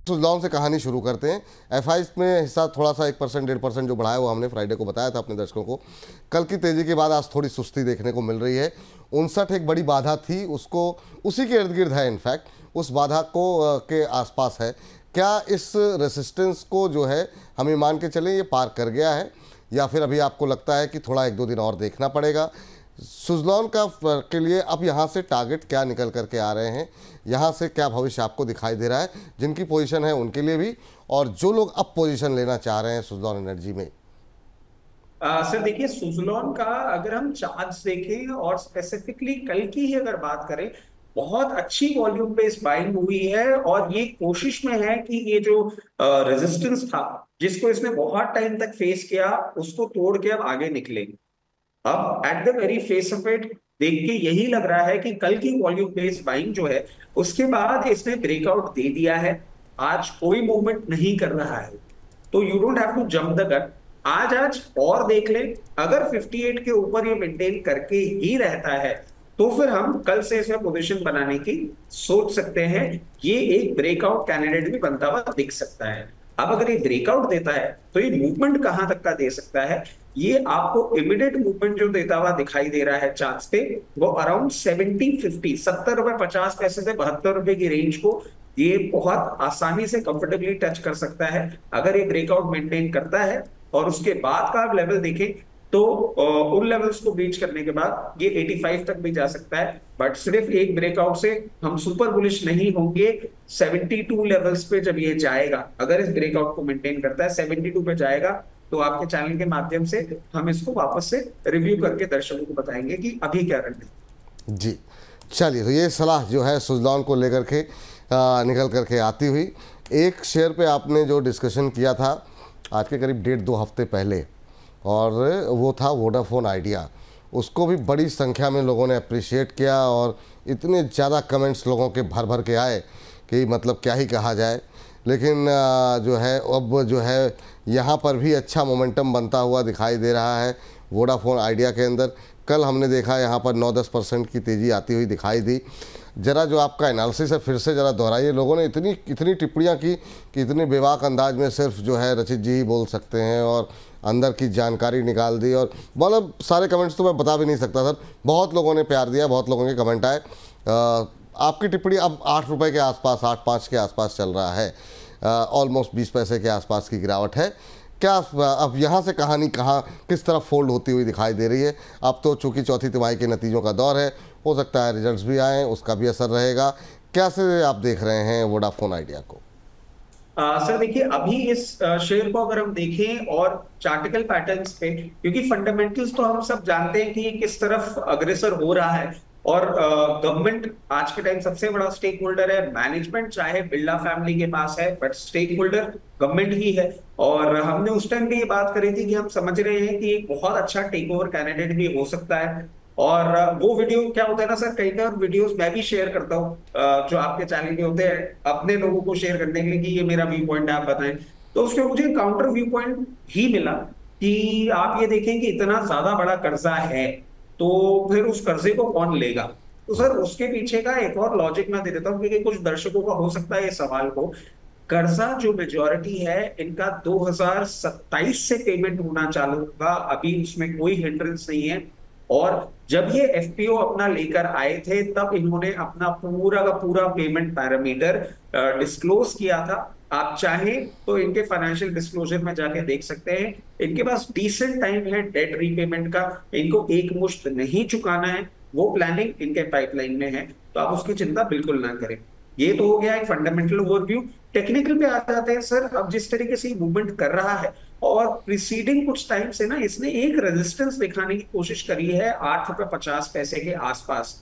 सुजलॉन से कहानी शुरू करते हैं। एफआईज में हिस्सा थोड़ा सा 1% 1.5% जो बढ़ा है वो हमने फ्राइडे को बताया था अपने दर्शकों को। कल की तेजी के बाद आज थोड़ी सुस्ती देखने को मिल रही है। 59 एक बड़ी बाधा थी, उसको उसी के इर्द गिर्द है, इनफैक्ट उस बाधा को के आसपास है। क्या इस रेसिस्टेंस को जो है हम ये मान के चलें ये पार कर गया है, या फिर अभी आपको लगता है कि थोड़ा 1-2 दिन और देखना पड़ेगा? सुजलॉन का के लिए अब यहाँ से टारगेट क्या निकल करके आ रहे हैं, यहाँ से क्या भविष्य आपको दिखाई दे रहा है, जिनकी पोजीशन है उनके लिए भी, और जो लोग अब पोजीशन लेना चाह रहे हैं सुजलॉन एनर्जी में? सर देखिए, सुजलॉन का अगर हम चार्ट्स देखें और स्पेसिफिकली कल की ही अगर बात करें, बहुत अच्छी वॉल्यूम पे इस बाइंग हुई है और ये कोशिश में है कि ये जो रेजिस्टेंस था जिसको इसने बहुत टाइम तक फेस किया उसको तोड़ के अब आगे निकले। अब at the very face of it देख के यही लग रहा है कि कल की वॉल्यूम बेस्ड बाइंग जो है उसके बाद इसने ब्रेकआउट दे दिया है। आज कोई मूवमेंट नहीं कर रहा है, तो you don't have to jump the gun. आज और देख ले, अगर 58 के ऊपर ये मेंटेन करके ही रहता है तो फिर हम कल से इसमें पोजीशन बनाने की सोच सकते हैं। ये एक ब्रेकआउट कैंडिडेट भी बनता हुआ दिख सकता है। अब अगर ये ब्रेकआउट देता है तो ये मूवमेंट कहां तक का दे सकता है? ये आपको इमीडिएट मूवमेंट जो देता हुआ दिखाई दे रहा है चार्ट्स पे, वो अराउंड 70-50, 70 रुपए 50 पैसे से 72 रुपए की रेंज को ये बहुत आसानी से कंफर्टेबली टच कर सकता है अगर ये ब्रेकआउट मेंटेन करता है। और उसके बाद का आप लेवल देखें तो उन लेवल्स को ब्रीच करने के बाद ये 85 तक भी जा सकता है, बट सिर्फ एक ब्रेकआउट से हम सुपर बुलिश नहीं होंगे। 72 लेवल्स पे जब ये जाएगा, अगर इस ब्रेकआउट को मेंटेन करता है 72 पे जाएगा, तो आपके चैनल के माध्यम से हम इसको वापस से रिव्यू करके दर्शकों को बताएंगे कि अभी क्या करना है। जी चलिए, तो ये सलाह जो है सुजलॉन को लेकर के निकल करके आती हुई, एक शेयर पे आपने जो डिस्कशन किया था आज के करीब 1.5-2 हफ्ते पहले, और वो था वोडाफोन आइडिया। उसको भी बड़ी संख्या में लोगों ने अप्रिशिएट किया और इतने ज़्यादा कमेंट्स लोगों के भर भर के आए कि मतलब क्या ही कहा जाए। लेकिन जो है अब जो है यहाँ पर भी अच्छा मोमेंटम बनता हुआ दिखाई दे रहा है वोडाफोन आइडिया के अंदर। कल हमने देखा यहाँ पर 9-10% की तेज़ी आती हुई दिखाई दी। ज़रा जो आपका एनालिसिस है फिर से ज़रा दोहराइए। लोगों ने इतनी टिप्पणियाँ की कि इतने बेबाक अंदाज में सिर्फ जो है रचित जी ही बोल सकते हैं और अंदर की जानकारी निकाल दी, और मतलब सारे कमेंट्स तो मैं बता भी नहीं सकता सर। बहुत लोगों ने प्यार दिया, बहुत लोगों के कमेंट आए। आपकी टिप्पणी अब 8 रुपये के आसपास, 8.5 के आसपास चल रहा है, ऑलमोस्ट 20 पैसे के आसपास की गिरावट है। क्या अब यहाँ से कहानी कहाँ किस तरफ फोल्ड होती हुई दिखाई दे रही है? अब तो चूँकि चौथी तिमाही के नतीजों का दौर है, हो सकता है रिजल्ट्स भी आएँ, उसका भी असर रहेगा। कैसे आप देख रहे हैं वोडाफोन आइडिया को? सर देखिए, अभी इस शेयर को अगर हम देखें और चार्टिकल पैटर्न्स पे, क्योंकि फंडामेंटल्स तो हम सब जानते हैं कि ये किस तरफ अग्रेसर हो रहा है, और गवर्नमेंट आज के टाइम सबसे बड़ा स्टेक होल्डर है। मैनेजमेंट चाहे बिरला फैमिली के पास है, बट स्टेक होल्डर गवर्नमेंट ही है। और हमने उस टाइम भी ये बात करी थी कि हम समझ रहे हैं कि एक बहुत अच्छा टेक ओवर कैंडिडेट भी हो सकता है। और वो वीडियो क्या होता है ना सर, कई बार वीडियोस मैं भी शेयर करता हूँ जो आपके चैनल के होते हैं अपने लोगों को शेयर करने के लिए कि ये मेरा व्यू पॉइंट है, आप बताएं। तो उसमें मुझे काउंटर व्यू पॉइंट ही मिला कि आप ये देखें कि इतना ज्यादा बड़ा कर्जा है तो फिर उस कर्जे को कौन लेगा। तो सर उसके पीछे का एक और लॉजिक मैं दे देता हूँ, क्योंकि कुछ दर्शकों का हो सकता है ये सवाल को। कर्जा जो मेजोरिटी है इनका 2027 से पेमेंट होना चालू होगा, अभी उसमें कोई हिंड्रेंस नहीं है। और जब ये एफपीओ अपना लेकर आए थे तब इन्होंने अपना पूरा का पूरा पेमेंट पैरामीटर डिस्क्लोज किया था। आप चाहें तो इनके फाइनेंशियल डिस्क्लोजर में जाके देख सकते हैं। इनके पास डिसेंट टाइम है डेट रीपेमेंट का, इनको एक मुश्त नहीं चुकाना है, वो प्लानिंग इनके पाइपलाइन में है, तो आप उसकी चिंता बिल्कुल ना करें। ये तो हो गया एक फंडामेंटल ओवरव्यू। टेक्निकल पे आ जाते हैं सर। अब जिस तरीके से मूवमेंट कर रहा है और प्रीसीडिंग कुछ टाइम से ना इसने एक रेजिस्टेंस दिखाने की कोशिश करी है 8 रुपए 50 पैसे के आसपास।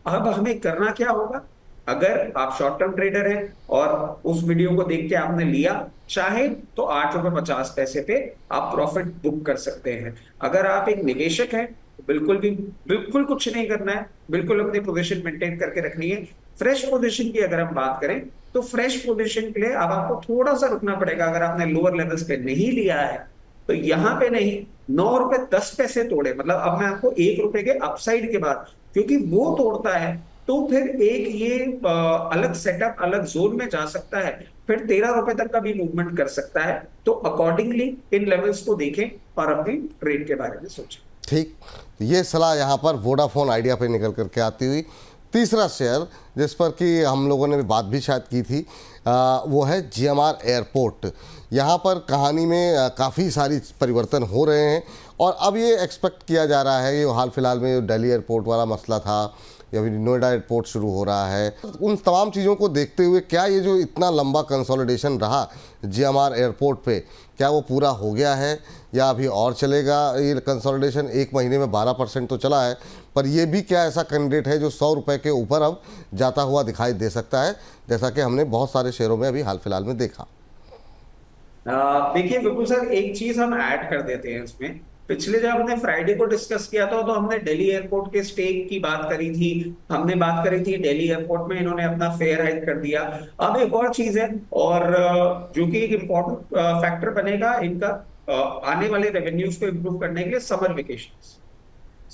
अब हमें करना क्या होगा? अगर आप शॉर्ट टर्म ट्रेडर हैं और उस वीडियो को देख के आपने लिया, चाहे तो 8 रुपए 50 पैसे पे आप प्रॉफिट बुक कर सकते हैं। अगर आप एक निवेशक हैं तो बिल्कुल कुछ नहीं करना है, बिल्कुल अपनी पोजीशन मेंटेन करके रखनी है। फ्रेश पोजीशन की अगर हम बात करें तो फ्रेश पोजीशन के लिए अब आपको थोड़ा सा रुकना पड़ेगा। अगर आपने लोअर लेवल्स पे नहीं लिया है तो यहां पे नहीं, 9 रुपए 10 पैसे तोड़े, मतलब अब मैं आपको 1 रुपए के अपसाइड के बाद, क्योंकि वो तोड़ता है तो फिर एक ये अलग सेटअप अलग जोन में जा सकता है। फिर 13 रुपए तक का भी मूवमेंट कर सकता है। तो अकॉर्डिंगली इन लेवल्स को देखें और अपनी ट्रेड के बारे में सोचें। ठीक, ये सलाह यहाँ पर वोडाफोन आइडिया पे निकल करके आती हुई। तीसरा शेयर जिस पर कि हम लोगों ने बात भी शायद की थी, वो है जीएमआर एयरपोर्ट। यहाँ पर कहानी में काफ़ी सारी परिवर्तन हो रहे हैं और अब ये एक्सपेक्ट किया जा रहा है, ये हाल फिलहाल में जो दिल्ली एयरपोर्ट वाला मसला था या फिर नोएडा एयरपोर्ट शुरू हो रहा है, उन तमाम चीज़ों को देखते हुए क्या ये जो इतना लंबा कंसोलिडेशन रहा जीएमआर एयरपोर्ट पे, क्या वो पूरा हो गया है या अभी और चलेगा? ये कंसोलिडेशन 1 महीने में 12% तो चला है, पर ये भी क्या ऐसा कैंडिडेट है जो 100 रुपये के ऊपर अब जाता हुआ दिखाई दे सकता है, जैसा कि हमने बहुत सारे शेयरों में अभी हाल फिलहाल में देखा? देखिए बिल्कुल सर, एक चीज हम ऐड कर देते हैं इसमें। पिछले जब हमने फ्राइडे को डिस्कस किया था तो हमने दिल्ली एयरपोर्ट के स्टेक की बात करी थी, हमने बात करी थी दिल्ली एयरपोर्ट में इन्होंने अपना फेयर हाइक कर दिया। अब एक और चीज है और जो कि एक इम्पोर्टेंट फैक्टर बनेगा इनका आने वाले रेवेन्यूज को इम्प्रूव करने के लिए, summer vacation.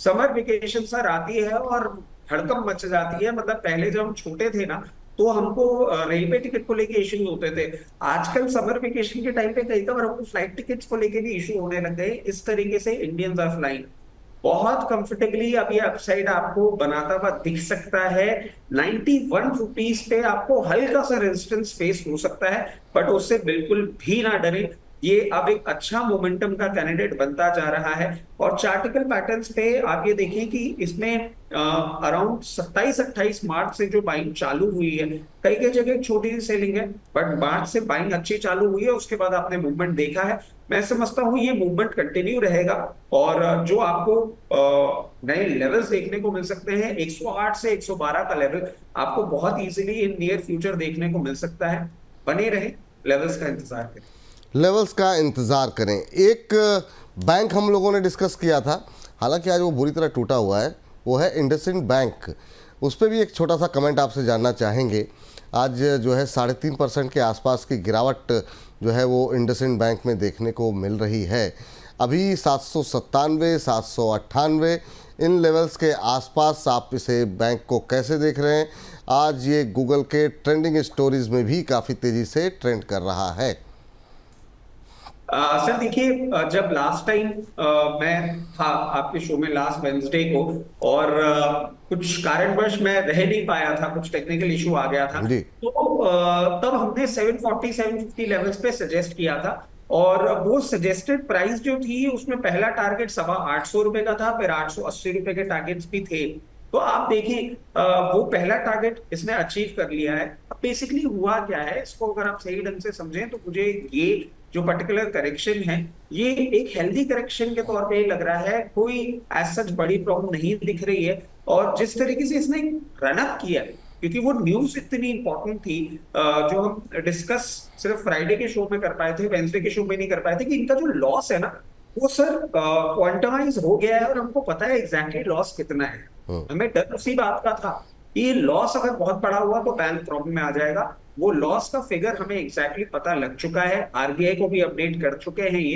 Summer vacation sir आती है और हड़कंप मच जाती है। मतलब पहले जब हम छोटे थे ना तो हमको रेलवे टिकट को लेके इश्यूज होते थे। आजकल समर वेकेशन के टाइम पे कई बार हमको फ्लाइट टिकट्स को लेके भी इशू होने लग गए। इस तरीके से इंडियंस आर फ्लाइंग बहुत कंफर्टेबली। अब ये अपसाइड आपको बनाता हुआ दिख सकता है। 91 रुपीज पे आपको हल्का सा रेजिस्टेंस फेस हो सकता है, बट उससे बिल्कुल भी ना डरे। ये अब एक अच्छा मोमेंटम का कैंडिडेट बनता जा रहा है। और चार्टिकल पैटर्न्स पे आप ये देखें कि इसमें अराउंड 27-28 मार्च से जो बाइंग चालू हुई है, कई कई जगह छोटी सी सेलिंग है, बट मार्च से बाइंग अच्छी चालू हुई है। उसके बाद आपने मूवमेंट देखा है। मैं समझता हूं ये मूवमेंट कंटिन्यू रहेगा और जो आपको नए लेवल्स देखने को मिल सकते हैं, 108 से 112 का लेवल आपको बहुत इजीली इन नियर फ्यूचर देखने को मिल सकता है। बने रहे, लेवल्स का इंतजार करें। लेवल्स का इंतज़ार करें। एक बैंक हम लोगों ने डिस्कस किया था, हालांकि आज वो बुरी तरह टूटा हुआ है, वो है इंडसइंड बैंक। उस पर भी एक छोटा सा कमेंट आपसे जानना चाहेंगे। आज जो है 3.5% के आसपास की गिरावट जो है वो इंडसइंड बैंक में देखने को मिल रही है। अभी 797, 798 इन लेवल्स के आसपास आप इसे बैंक को कैसे देख रहे हैं? आज ये गूगल के ट्रेंडिंग स्टोरीज में भी काफ़ी तेज़ी से ट्रेंड कर रहा है। सर देखिए, जब लास्ट टाइम मैं था आपके शो में लास्ट वेंसडे को और कुछ कारणवश मैं रह नहीं पाया था, कुछ टेक्निकल इशू आ गया था, जी। तो तब हमने 740 750 लेवल्स पे सजेस्ट किया था। और वो सजेस्टेड प्राइस जो थी उसमें पहला टारगेट 825 का था, फिर 880 के टारगेट्स भी थे। तो आप देखिए वो पहला टारगेट इसने अचीव कर लिया है। अब बेसिकली हुआ क्या है, इसको अगर आप सही ढंग से समझें तो मुझे ये जो पर्टिकुलर करेक्शन है ये एक हेल्दी करेक्शन के तौर पे लग रहा है। कोई एज सच बड़ी प्रॉब्लम नहीं दिख रही है। और जिस तरीके से इसने रन अप किया है, क्योंकि वो न्यूज इतनी इंपॉर्टेंट थी जो हम डिस्कस सिर्फ फ्राइडे के शो में कर पाए थे, वेंसडे के शो में नहीं कर पाए थे, कि इनका जो लॉस है ना वो सर क्वांटमाइज हो गया है और हमको पता है एग्जैक्टली लॉस कितना है। हमें डर उसी बात का था कि लॉस अगर बहुत बड़ा हुआ तो बैंक प्रॉब्लम में आ जाएगा। वो लॉस का फिगर हमें एग्जैक्टली पता लग चुका है, आरबीआई को भी अपडेट कर चुके हैं ये।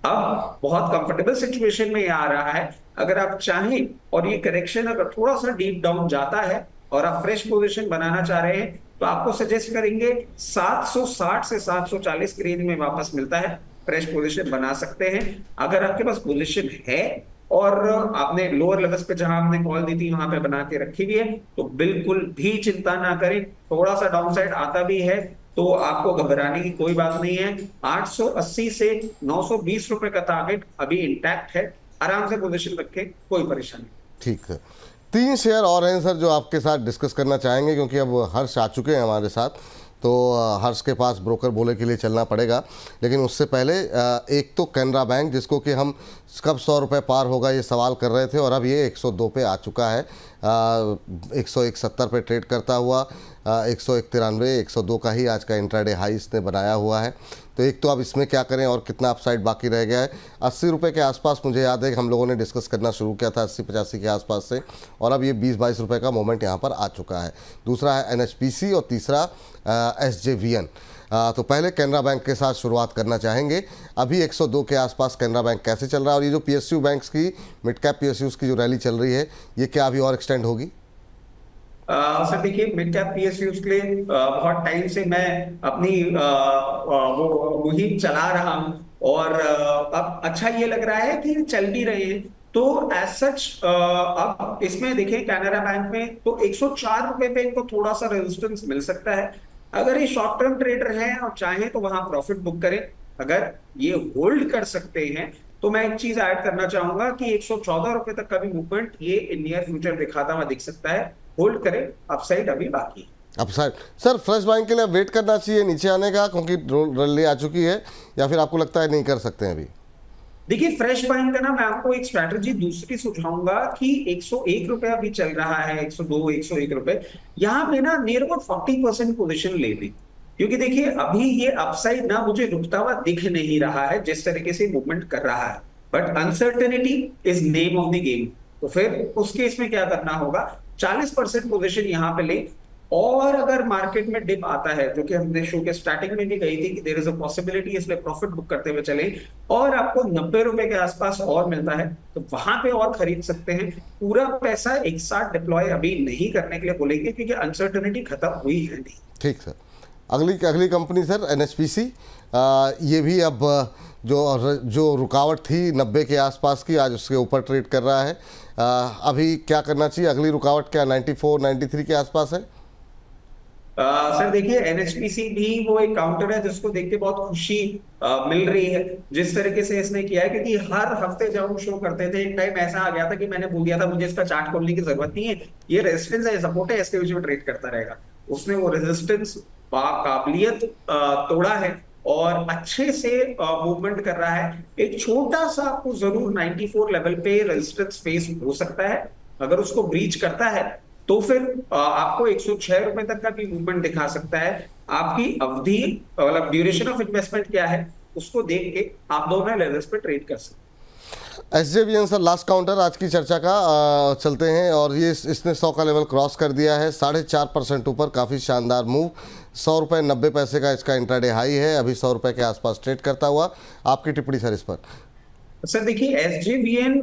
अब बहुत कंफर्टेबल सिचुएशन में आ रहा है। अगर आप चाहें और ये करेक्शन अगर थोड़ा सा डीप डाउन जाता है और आप फ्रेश पोजीशन बनाना चाह रहे हैं तो आपको सजेस्ट करेंगे 760 से 740 की रेंज में वापस मिलता है, फ्रेश पोजीशन बना सकते हैं। अगर आपके पास पोजीशन है और आपने लोअर लेवल्स पे जहां हमने कॉल दी थी वहां पे बना के रखी हुई है तो बिल्कुल भी चिंता ना करें। थोड़ा सा डाउनसाइड आता भी है तो आपको घबराने की कोई बात नहीं है। 880 से 920 रुपए का टारगेट अभी इंटैक्ट है, आराम से पोजीशन रखें, कोई परेशानी नहीं। ठीक है, 3 शेयर और हैं सर जो आपके साथ डिस्कस करना चाहेंगे, क्योंकि अब हर्ष आ चुके हैं हमारे साथ, तो हर्ष के पास ब्रोकर बोले के लिए चलना पड़ेगा। लेकिन उससे पहले एक तो कैनरा बैंक, जिसको कि हम कब 100 रुपये पार होगा ये सवाल कर रहे थे और अब ये 102 पे आ चुका है। 101.70 पे ट्रेड करता हुआ 101.93, 102 का ही आज का इंट्राडे हाई इसने बनाया हुआ है। तो एक तो अब इसमें क्या करें और कितना अपसाइड बाकी रह गया है? 80 रुपये के आसपास मुझे याद है कि हम लोगों ने डिस्कस करना शुरू किया था 80-85 के आसपास से, और अब ये 20-22 रुपये का मोमेंट यहाँ पर आ चुका है। दूसरा है NHPC और तीसरा SJVN। तो पहले कैनरा बैंक के साथ शुरुआत करना चाहेंगे। अभी 102 के आसपास कैनरा बैंक कैसे चल रहा है और ये जो PSU बैंक्स की मिड कैप PSUs की जो रैली चल रही है ये क्या अभी और एक्सटेंड होगी? सर देखिए, मिड कैप पीएसयूज के लिए बहुत टाइम से मैं अपनी वो मुहिम चला रहा हूं, और अब अच्छा ये लग रहा है कि चल भी रहे हैं। तो एज सच अब इसमें देखिए कैनरा बैंक में तो 104 रुपए पे इनको थोड़ा सा रेजिस्टेंस मिल सकता है। अगर ये शॉर्ट टर्म ट्रेडर हैं और चाहें तो वहां प्रॉफिट बुक करें। अगर ये होल्ड कर सकते हैं तो मैं एक चीज ऐड करना चाहूंगा कि 114 रुपए तक का भी मूवमेंट ये नियर फ्यूचर दिखाता हुआ दिख सकता है। होल्ड करें, अपसाइड अभी बाकी है। अपसाइड सर फ्रेश बाइंग के लिए वेट करना चाहिए नीचे आने का, क्योंकि रैली आ चुकी है, या फिर आपको लगता है नहीं कर सकते हैं अभी? देखिए, फ्रेश बाइंग का ना मैं आपको एक स्ट्रैटेजी दूसरी सुझाऊंगा कि 101 रुपए अभी चल रहा है, 102 101 रुपए, यहाँ पे ना नियर अबाउट 40% पोजिशन ले ली। क्योंकि देखिए अभी ये अपसाइड ना मुझे रुकता हुआ दिख नहीं रहा है जिस तरीके से मूवमेंट कर रहा है। But uncertainty is name of the game. तो फिर उस केस में क्या करना होगा, 40% पोजिशन यहाँ पे ले। और अगर मार्केट में डिप आता है, जो कि हमने शो के स्टार्टिंग में भी कही थी कि देयर इज अ पॉसिबिलिटी, इसलिए प्रॉफिट बुक करते हुए चले, और आपको 90 रुपए के आसपास और मिलता है तो वहां पे और खरीद सकते हैं। पूरा पैसा एक साथ डिप्लॉय अभी नहीं करने के लिए बोलेंगे, क्योंकि अनसर्टेनिटी खत्म हुई है नहीं। ठीक सर। अगली अगली कंपनी सर एनएचपीसी, ये भी अब जो रुकावट थी 90 के आसपास की, आज उसके ऊपर ट्रेड कर रहा है। अभी क्या करना चाहिए? अगली रुकावट क्या 94 93 के आसपास है? सर देखिए, एनएचपीसी भी वो एक काउंटर है जिसको देख के बहुत खुशी मिल रही है जिस तरीके से इसने किया है। क्योंकि हर हफ्ते जब हम शो करते थे, एक टाइम ऐसा आ गया था कि मैंने बोल दिया था मुझे इसका चार्ट खोलने की जरूरत नहीं है, ये रेजिस्टेंस है, सपोर्ट है, इसके बीच में ट्रेड करता रहेगा। उसने वो रेजिस्टेंस काबिलियत तोड़ा है और अच्छे से मूवमेंट कर रहा है। एक छोटा सा आपको जरूर 94 लेवल पे रेजिस्टेंस फेस हो सकता है। अगर उसको ब्रीच करता है तो फिर आपको 106 रुपए तक का भी मूवमेंट दिखा सकता है। आपकी अवधि मतलब ड्यूरेशन ऑफ इन्वेस्टमेंट क्या है उसको देख के आप दोनों लेवल्स पे ट्रेड कर सकते हैं। एसजेवीएन सर लास्ट काउंटर आज की चर्चा का, चलते हैं, और ये इसने 100 का लेवल क्रॉस कर दिया है, 4.5% ऊपर, काफ़ी शानदार मूव। 100 रुपये 90 पैसे का इसका इंट्राडे हाई है, अभी 100 रुपये के आसपास ट्रेड करता हुआ। आपकी टिप्पणी सर इस पर? सर देखिए, एसजेवीएन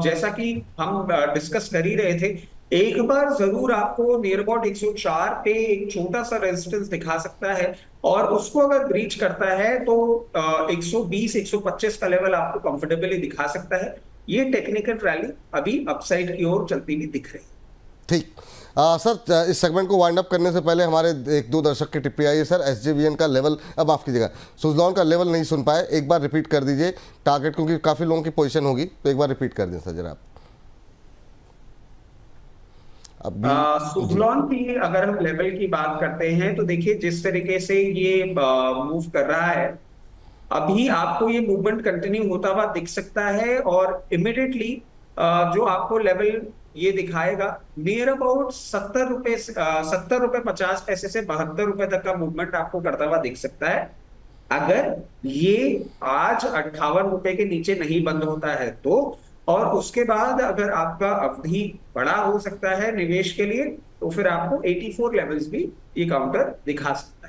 जैसा कि हम डिस्कस कर ही रहे थे, एक बार जरूर आपको नियर अबाउट 104 पे एक छोटा सा रेजिस्टेंस दिखा सकता है, और उसको अगर ब्रीच करता है तो 120 125 का लेवल आपको कंफर्टेबली दिखा सकता है। ये टेक्निकल रैली अभी अपसाइड की ओर चलती हुई दिख रही है। ठीक। सर इस सेगमेंट को वाइंड अप करने से पहले हमारे एक दो दर्शक की टिप्पणी आई है सर। एसजेवीएन का लेवल, अब माफ़ कीजिएगा, सुजलॉन का लेवल नहीं सुन पाए, एक बार रिपीट कर दीजिए टारगेट, क्योंकि काफ़ी लोगों की पोजीशन होगी, तो एक बार रिपीट कर दें सर जरा आप। सुजलॉन की अगर हम लेवल की बात करते हैं तो देखिए जिस तरीके से ये मूव कर रहा है, अभी आपको ये मूवमेंट कंटिन्यू होता हुआ दिख सकता है। और इमिडिएटली जो आपको लेवल ये दिखाएगा नियर अबाउट 70 रुपए 50 पैसे से 72 रुपए तक का मूवमेंट आपको करता हुआ दिख सकता है। अगर ये आज 58 रुपए के नीचे नहीं बंद होता है तो, और उसके बाद अगर आपका अवधि बड़ा हो सकता है निवेश के लिए, तो फिर आपको 84 लेवल्स भी ये काउंटर दिखा सकता है।